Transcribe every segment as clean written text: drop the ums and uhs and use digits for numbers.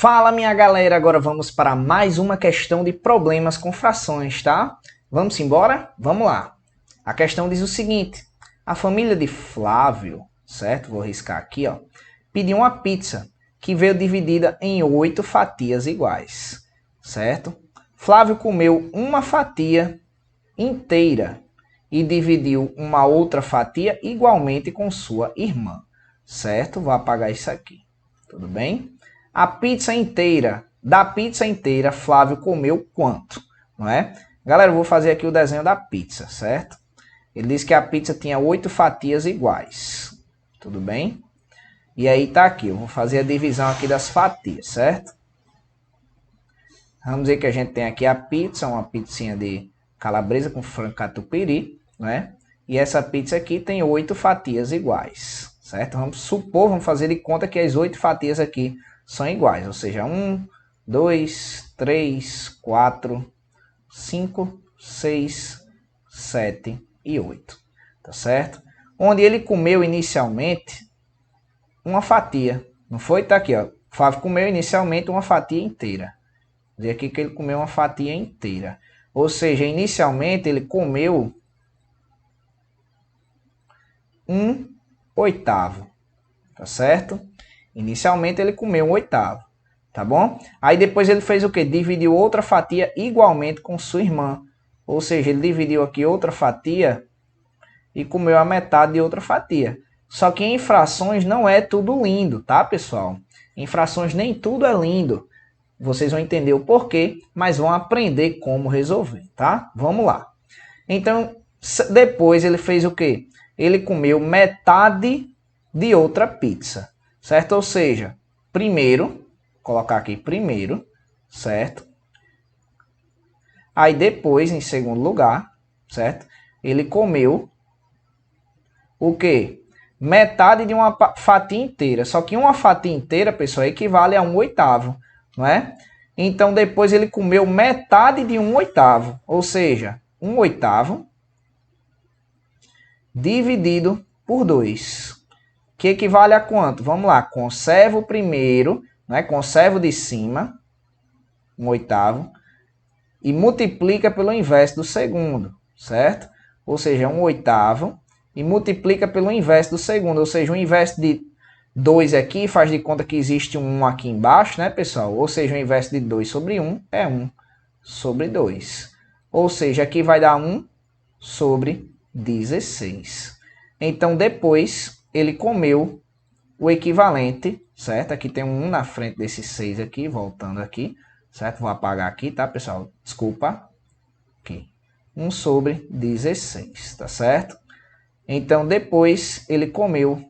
Fala, minha galera, agora vamos para mais uma questão de problemas com frações, tá? Vamos embora? Vamos lá. A questão diz o seguinte: a família de Flávio, certo? Vou riscar aqui, ó. Pediu uma pizza que veio dividida em 8 fatias iguais, certo? Flávio comeu uma fatia inteira e dividiu uma outra fatia igualmente com sua irmã, certo? Vou apagar isso aqui, tudo bem? A pizza inteira, da pizza inteira, Flávio comeu quanto? Não é? Galera, eu vou fazer aqui o desenho da pizza, certo? Ele disse que a pizza tinha 8 fatias iguais. Tudo bem? E aí tá aqui, eu vou fazer a divisão aqui das fatias, certo? Vamos ver que a gente tem aqui a pizza, uma pizzinha de calabresa com frango catupiry, né? E essa pizza aqui tem 8 fatias iguais, certo? Vamos supor, vamos fazer de conta que as 8 fatias aqui são iguais, ou seja, 1, 2, 3, 4, 5, 6, 7 e 8, tá certo? Onde ele comeu inicialmente uma fatia, não foi? Tá aqui, ó. Flávio comeu inicialmente uma fatia inteira. Vou dizer aqui que ele comeu uma fatia inteira. Ou seja, inicialmente ele comeu 1/8, tá certo? Inicialmente ele comeu 1/8, tá bom? Aí depois ele fez o que? Dividiu outra fatia igualmente com sua irmã. Ou seja, ele dividiu aqui outra fatia e comeu a metade de outra fatia. Só que em frações não é tudo lindo, tá, pessoal? Em frações nem tudo é lindo. Vocês vão entender o porquê, mas vão aprender como resolver, tá? Vamos lá. Então, depois ele fez o quê? Ele comeu metade de outra pizza, certo? Ou seja, primeiro, vou colocar aqui primeiro, certo? Aí depois, em segundo lugar, certo? Ele comeu o quê? Metade de uma fatia inteira. Só que uma fatia inteira, pessoal, equivale a 1/8, não é? Então depois ele comeu metade de 1/8, ou seja, 1/8 dividido por 2. Que equivale a quanto? Vamos lá, conserva o primeiro, né? Conserva o de cima, 1/8, e multiplica pelo inverso do segundo, certo? Ou seja, 1/8 e multiplica pelo inverso do segundo, ou seja, o inverso de 2 aqui faz de conta que existe um 1 aqui embaixo, né, pessoal? Ou seja, o inverso de 2 sobre 1 é 1 sobre 2. Ou seja, aqui vai dar 1 sobre 16. Então, depois, ele comeu o equivalente, certo? Aqui tem um 1 na frente desse 6 aqui, voltando aqui, certo? Vou apagar aqui, tá, pessoal? Desculpa. Aqui. 1 sobre 16, tá certo? Então, depois, ele comeu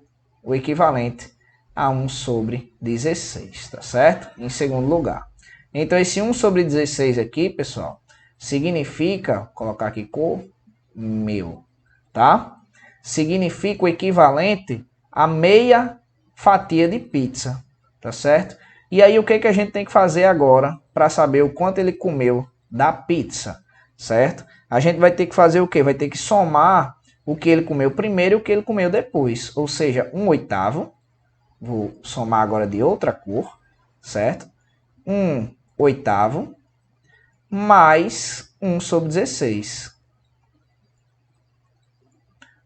o equivalente a 1 sobre 16, tá certo? Em segundo lugar. Então, esse 1 sobre 16 aqui, pessoal, significa, vou colocar aqui comeu, tá? Significa o equivalente a meia fatia de pizza, tá certo? E aí, o que a gente tem que fazer agora para saber o quanto ele comeu da pizza, certo? A gente vai ter que fazer o quê? Vai ter que somar o que ele comeu primeiro e o que ele comeu depois. Ou seja, 1/8. Vou somar agora de outra cor, certo? 1/8 mais 1 sobre 16.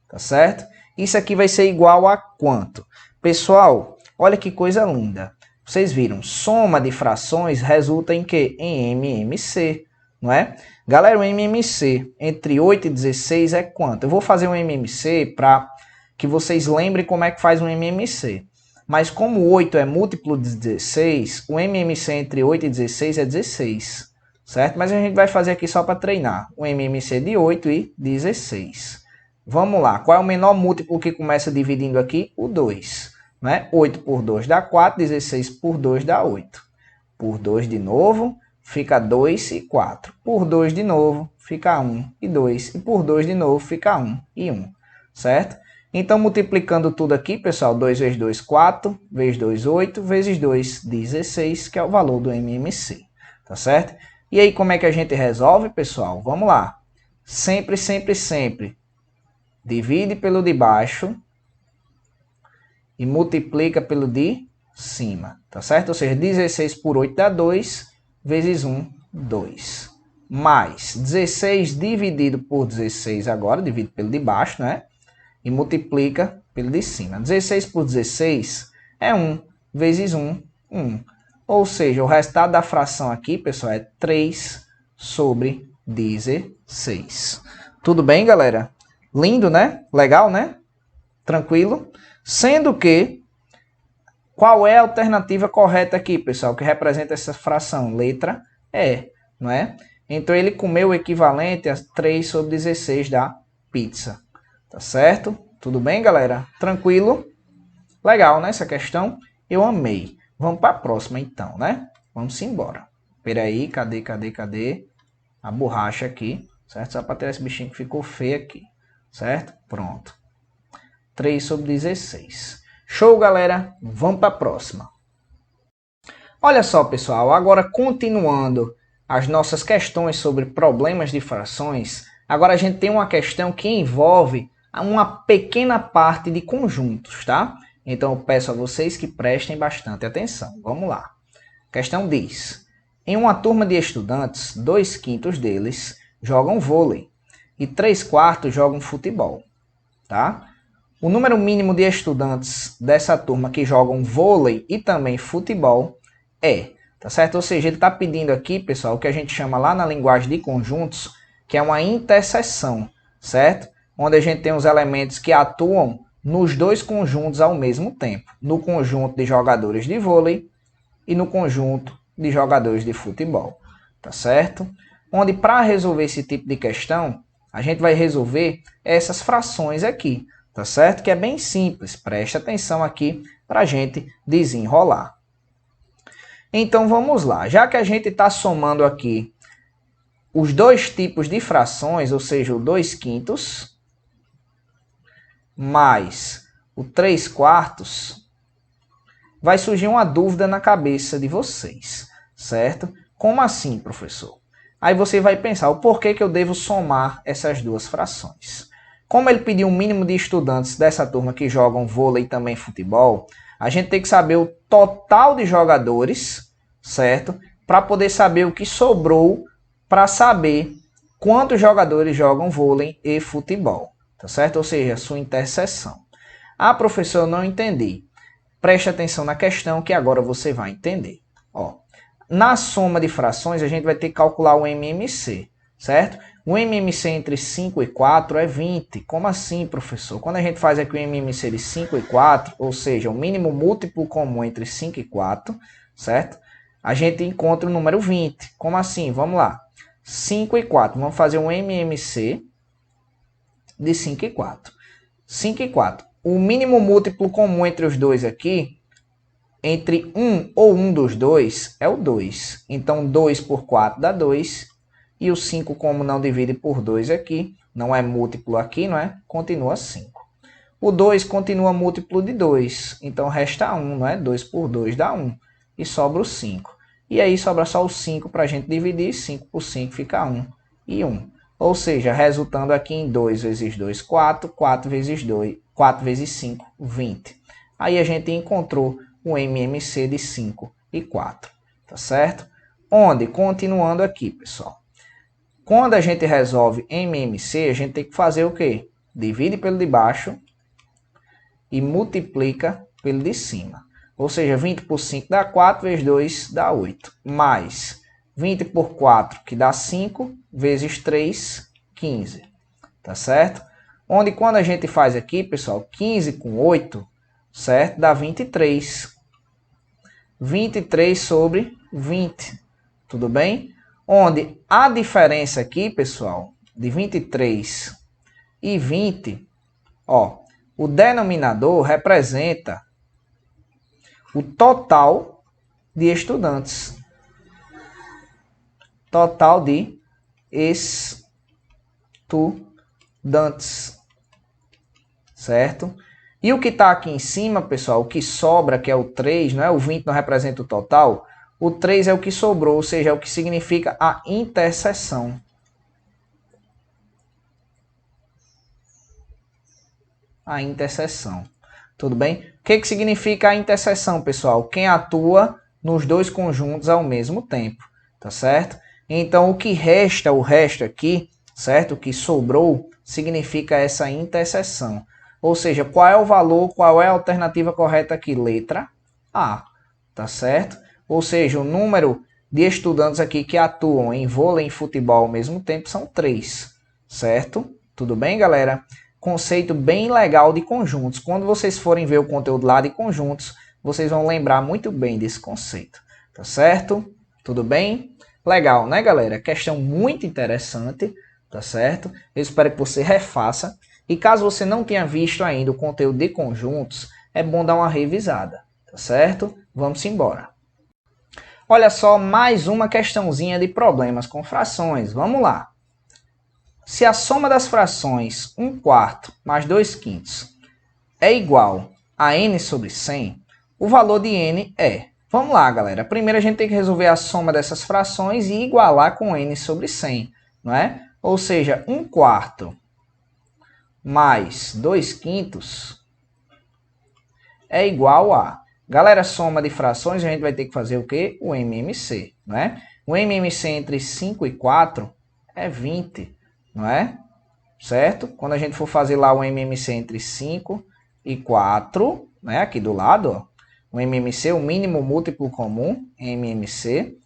Tá certo? Isso aqui vai ser igual a quanto? Pessoal, olha que coisa linda. Vocês viram, soma de frações resulta em quê? Em MMC, não é? Galera, o MMC entre 8 e 16 é quanto? Eu vou fazer um MMC para que vocês lembrem como é que faz um MMC. Mas como 8 é múltiplo de 16, o MMC entre 8 e 16 é 16, certo? Mas a gente vai fazer aqui só para treinar. O MMC de 8 e 16. Vamos lá, qual é o menor múltiplo que começa dividindo aqui? O 2. Né? 8 por 2 dá 4, 16 por 2 dá 8. Por 2 de novo, fica 2 e 4. Por 2 de novo, fica 1 e 2. E por 2 de novo, fica 1 e 1. Certo? Então, multiplicando tudo aqui, pessoal, 2 vezes 2, 4, vezes 2, 8, vezes 2, 16, que é o valor do MMC. Tá certo? E aí, como é que a gente resolve, pessoal? Vamos lá. Sempre, sempre, sempre. Divide pelo de baixo e multiplica pelo de cima, tá certo? Ou seja, 16 por 8 dá 2, vezes 1, 2. Mais 16 dividido por 16 agora, divide pelo de baixo, né? E multiplica pelo de cima. 16 por 16 é 1, vezes 1, 1. Ou seja, o resultado da fração aqui, pessoal, é 3 sobre 16. Tudo bem, galera? Lindo, né? Legal, né? Tranquilo? Sendo que, qual é a alternativa correta aqui, pessoal, que representa essa fração? Letra E, não é? Então, ele comeu o equivalente a 3 sobre 16 da pizza. Tá certo? Tudo bem, galera? Tranquilo? Legal, né? Essa questão eu amei. Vamos para a próxima, então, né? Vamos embora. Peraí, cadê a borracha aqui? Certo? Só para ter esse bichinho que ficou feio aqui. Certo? Pronto. 3 sobre 16. Show, galera? Vamos para a próxima. Olha só, pessoal. Agora, continuando as nossas questões sobre problemas de frações, agora a gente tem uma questão que envolve uma pequena parte de conjuntos, tá? Então, eu peço a vocês que prestem bastante atenção. Vamos lá. A questão diz: em uma turma de estudantes, 2/5 deles jogam vôlei e 3/4 jogam futebol, tá? O número mínimo de estudantes dessa turma que jogam vôlei e também futebol é, tá certo? Ou seja, ele está pedindo aqui, pessoal, o que a gente chama lá na linguagem de conjuntos, que é uma interseção, certo? Onde a gente tem os elementos que atuam nos dois conjuntos ao mesmo tempo. No conjunto de jogadores de vôlei e no conjunto de jogadores de futebol, tá certo? Onde para resolver esse tipo de questão, a gente vai resolver essas frações aqui, tá certo? Que é bem simples, preste atenção aqui para a gente desenrolar. Então vamos lá, já que a gente está somando aqui os dois tipos de frações, ou seja, o 2/5 mais o 3/4, vai surgir uma dúvida na cabeça de vocês, certo? Como assim, professor? Aí você vai pensar, o porquê que eu devo somar essas duas frações? Como ele pediu um mínimo de estudantes dessa turma que jogam vôlei e também futebol, a gente tem que saber o total de jogadores, certo? Para poder saber o que sobrou para saber quantos jogadores jogam vôlei e futebol, tá certo? Ou seja, a sua interseção. Ah, professor, eu não entendi. Preste atenção na questão que agora você vai entender. Ó, na soma de frações, a gente vai ter que calcular o MMC, certo? O MMC entre 5 e 4 é 20. Como assim, professor? Quando a gente faz aqui o MMC de 5 e 4, ou seja, o mínimo múltiplo comum entre 5 e 4, certo? A gente encontra o número 20. Como assim? Vamos lá. 5 e 4. Vamos fazer um MMC de 5 e 4. 5 e 4. O mínimo múltiplo comum entre os dois aqui, entre um ou um dos dois, é o 2. Então, 2 por 4 dá 2. E o 5, como não divide por 2 aqui, não é múltiplo aqui, não é? Continua 5. O 2 continua múltiplo de 2. Então, resta 1, não é? 2 por 2 dá 1. E sobra o 5. E aí, sobra só o 5 para a gente dividir. 5 por 5 fica 1 e 1. Ou seja, resultando aqui em 2 vezes 2, 4. 4 vezes 2, 4 vezes 5, 20. Aí a gente encontrou o MMC de 5 e 4. Tá certo? Onde, continuando aqui, pessoal. Quando a gente resolve MMC, a gente tem que fazer o quê? Divide pelo de baixo e multiplica pelo de cima. Ou seja, 20 por 5 dá 4, vezes 2 dá 8. Mais 20 por 4, que dá 5, vezes 3, 15. Tá certo? Onde quando a gente faz aqui, pessoal, 15 com 8, certo? Dá 23. 23 sobre 20. Tudo bem? Onde a diferença aqui, pessoal, de 23 e 20, ó, o denominador representa o total de estudantes. Total de estudantes. Certo? E o que está aqui em cima, pessoal, o que sobra, que é o 3, não é? O 20 não representa o total. O 3 é o que sobrou, ou seja, é o que significa a interseção. A interseção. Tudo bem? O que significa a interseção, pessoal? Quem atua nos dois conjuntos ao mesmo tempo, tá certo? Então, o que resta, o resto aqui, certo? O que sobrou, significa essa interseção. Ou seja, qual é o valor, qual é a alternativa correta aqui? Letra A, tá certo? Ou seja, o número de estudantes aqui que atuam em vôlei e em futebol ao mesmo tempo são 3, certo? Tudo bem, galera? Conceito bem legal de conjuntos. Quando vocês forem ver o conteúdo lá de conjuntos, vocês vão lembrar muito bem desse conceito, tá certo? Tudo bem? Legal, né, galera? Questão muito interessante, tá certo? Eu espero que você refaça. E caso você não tenha visto ainda o conteúdo de conjuntos, é bom dar uma revisada, tá certo? Vamos embora. Olha só, mais uma questãozinha de problemas com frações. Vamos lá. Se a soma das frações 1/4 mais 2/5 é igual a n sobre 100, o valor de n é... Vamos lá, galera. Primeiro a gente tem que resolver a soma dessas frações e igualar com n sobre 100, não é? Ou seja, 1/4 mais 2/5 é igual a... Galera, soma de frações, a gente vai ter que fazer o quê? O MMC, não é? O MMC entre 5 e 4 é 20, não é? Certo? Quando a gente for fazer lá o MMC entre 5 e 4, né? Aqui do lado, ó, o MMC, o mínimo múltiplo comum, MMC,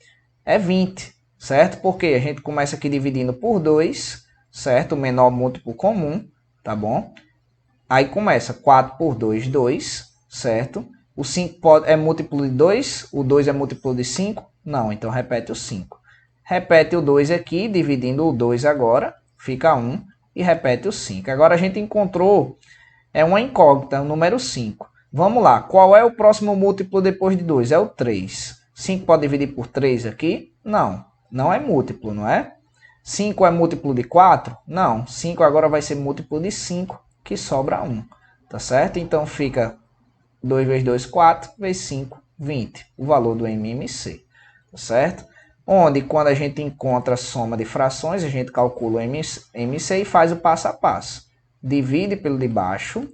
é 20, certo? Porque a gente começa aqui dividindo por 2, certo? O menor múltiplo comum, tá bom? Aí começa 4 por 2, 2, certo? O 5 é múltiplo de 2, o 2 é múltiplo de 5? Não, então repete o 5. Repete o 2 aqui, dividindo o 2 agora, fica 1, e repete o 5. Agora a gente encontrou uma incógnita, o número 5. Vamos lá, qual é o próximo múltiplo depois de 2? É o 3. 5 pode dividir por 3 aqui? Não, não é múltiplo, não é? 5 é múltiplo de 4? Não, 5 agora vai ser múltiplo de 5, que sobra 1, tá certo? Então fica 2 vezes 2, 4, vezes 5, 20, o valor do MMC, tá certo? Onde, quando a gente encontra a soma de frações, a gente calcula o MC e faz o passo a passo. Divide pelo de baixo,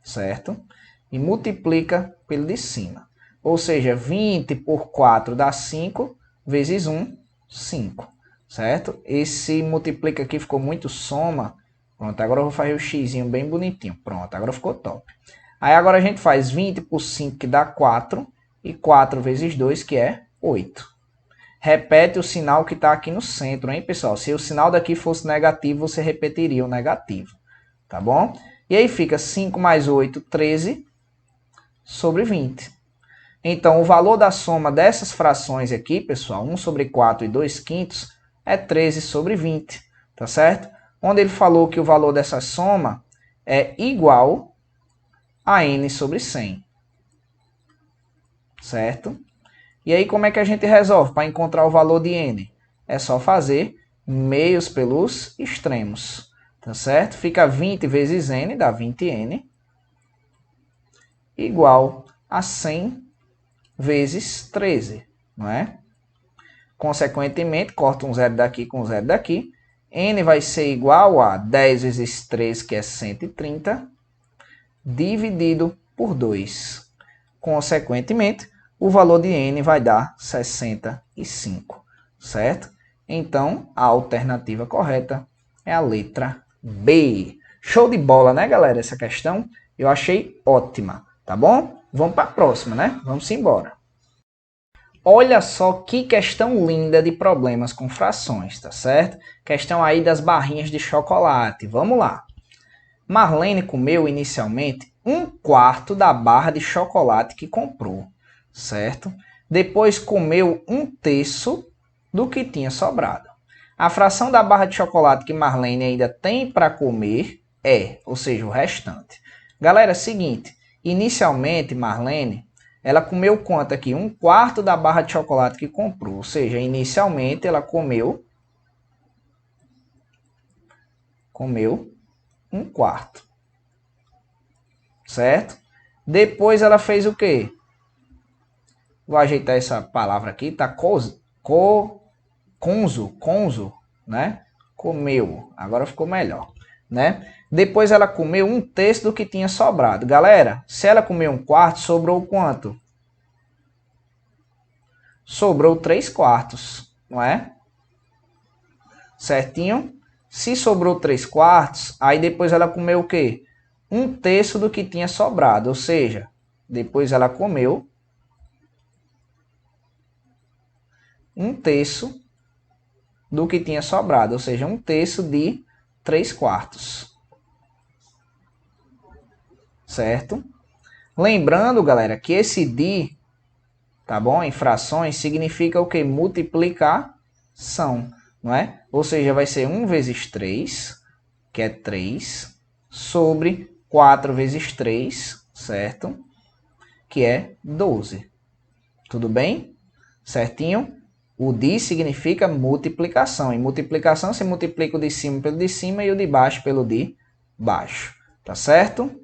certo? E multiplica pelo de cima. Ou seja, 20 por 4 dá 5, vezes 1, 5, certo? Esse multiplica aqui ficou muito soma. Pronto, agora eu vou fazer o xizinho bem bonitinho. Pronto, agora ficou top. Aí agora a gente faz 20 por 5, que dá 4, e 4 vezes 2, que é 8. Repete o sinal que está aqui no centro, hein, pessoal? Se o sinal daqui fosse negativo, você repetiria o negativo, tá bom? E aí fica 5 mais 8, 13, sobre 20. Então, o valor da soma dessas frações aqui, pessoal, 1 sobre 4 e 2/5, é 13 sobre 20, tá certo? Onde ele falou que o valor dessa soma é igual a n sobre 100, certo? E aí como é que a gente resolve para encontrar o valor de n? É só fazer meios pelos extremos, tá certo? Fica 20 vezes n, dá 20n, igual a 100 vezes 13, não é? Consequentemente, corta um zero daqui com um zero daqui, n vai ser igual a 10 vezes 3, que é 130, dividido por 2. Consequentemente, o valor de n vai dar 65, certo? Então, a alternativa correta é a letra B. Show de bola, né, galera? Essa questão eu achei ótima, tá bom? Vamos para a próxima, né? Vamos embora. Olha só que questão linda de problemas com frações, tá certo? Questão aí das barrinhas de chocolate. Vamos lá. Marlene comeu inicialmente 1/4 da barra de chocolate que comprou, certo? Depois comeu 1/3 do que tinha sobrado. A fração da barra de chocolate que Marlene ainda tem para comer é, ou seja, o restante. Galera, seguinte, inicialmente Marlene, ela comeu quanto aqui? 1/4 da barra de chocolate que comprou, ou seja, inicialmente ela comeu 1/4, certo? Depois ela fez o quê? Vou ajeitar essa palavra aqui, tá? Conzo, né? Comeu. Agora ficou melhor. né? Depois ela comeu 1/3 do que tinha sobrado. Galera, se ela comeu 1/4, sobrou quanto? Sobrou 3/4, não é? Certinho? Se sobrou 3/4, aí depois ela comeu o quê? 1/3 do que tinha sobrado, ou seja, depois ela comeu 1/3 do que tinha sobrado, ou seja, 1/3 de 3/4. Certo? Lembrando, galera, que esse de, tá bom? Em frações significa o que? Multiplicação, não é? Ou seja, vai ser 1 vezes 3, que é 3, sobre 4 vezes 3, certo? Que é 12. Tudo bem? Certinho? O de significa multiplicação. Em multiplicação, você multiplica o de cima pelo de cima e o de baixo pelo de baixo. Tá certo?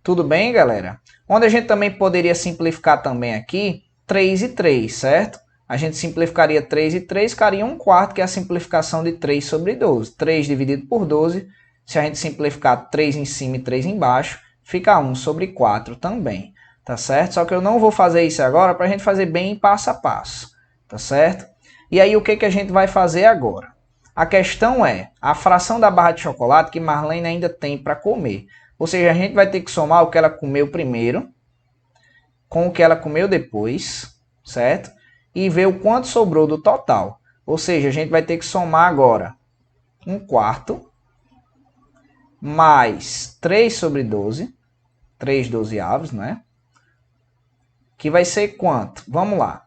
Tudo bem, galera? Onde a gente também poderia simplificar também aqui, 3 e 3, certo? A gente simplificaria 3 e 3, ficaria 1/4, que é a simplificação de 3 sobre 12. 3 dividido por 12, se a gente simplificar 3 em cima e 3 embaixo, fica 1 sobre 4 também, tá certo? Só que eu não vou fazer isso agora para a gente fazer bem passo a passo, tá certo? E aí o que a gente vai fazer agora? A questão é a fração da barra de chocolate que Marlene ainda tem para comer. Ou seja, a gente vai ter que somar o que ela comeu primeiro com o que ela comeu depois, certo? E ver o quanto sobrou do total. Ou seja, a gente vai ter que somar agora 1/4 mais 3 sobre 12, 3 dozeavos, né? Que vai ser quanto? Vamos lá.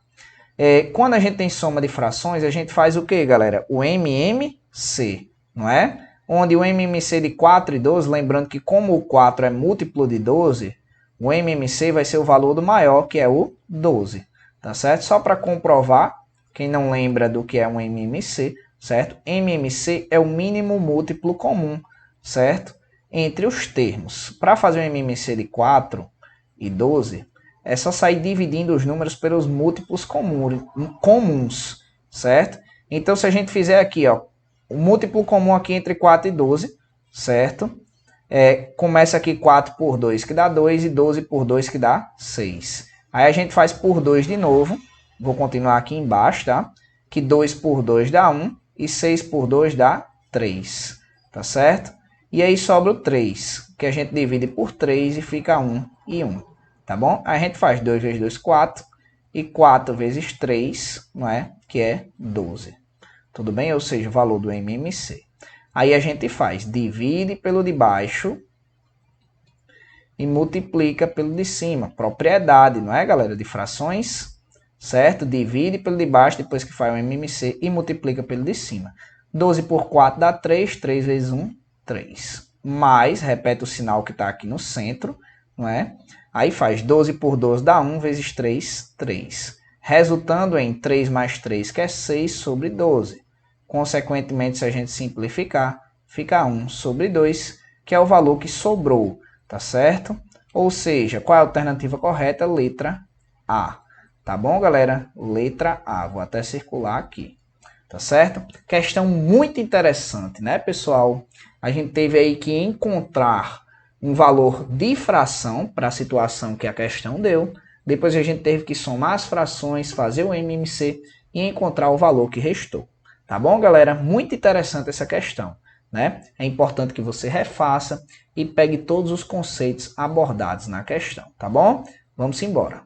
Quando a gente tem soma de frações, a gente faz o que, galera? O MMC, não é? Onde o MMC de 4 e 12, lembrando que como o 4 é múltiplo de 12, o MMC vai ser o valor do maior, que é o 12, tá certo? Só para comprovar, quem não lembra do que é um MMC, certo? MMC é o mínimo múltiplo comum, certo? Entre os termos. Para fazer um MMC de 4 e 12, é só sair dividindo os números pelos múltiplos comuns, certo? Então, se a gente fizer aqui, ó, o múltiplo comum aqui entre 4 e 12, certo? Começa aqui 4 por 2, que dá 2, e 12 por 2, que dá 6. Aí a gente faz por 2 de novo. Vou continuar aqui embaixo, tá? Que 2 por 2 dá 1, e 6 por 2 dá 3, tá certo? E aí sobra o 3, que a gente divide por 3 e fica 1 e 1, tá bom? Aí a gente faz 2 vezes 2, 4, e 4 vezes 3, não é? Que é 12. Tudo bem? Ou seja, o valor do MMC. Aí a gente faz, divide pelo de baixo e multiplica pelo de cima. Propriedade, não é, galera? De frações, certo? Divide pelo de baixo depois que faz o MMC e multiplica pelo de cima. 12 por 4 dá 3, 3 vezes 1, 3. Mais, repete o sinal que está aqui no centro, não é? Aí faz 12 por 12 dá 1 vezes 3, 3. Resultando em 3 mais 3, que é 6 sobre 12. Consequentemente, se a gente simplificar, fica 1 sobre 2, que é o valor que sobrou, tá certo? Ou seja, qual é a alternativa correta? Letra A. Tá bom, galera? Letra A. Vou até circular aqui, tá certo? Questão muito interessante, né, pessoal? A gente teve aí que encontrar um valor de fração para a situação que a questão deu. Depois a gente teve que somar as frações, fazer o MMC e encontrar o valor que restou. Tá bom, galera? Muito interessante essa questão, né? É importante que você refaça e pegue todos os conceitos abordados na questão, tá bom? Vamos embora.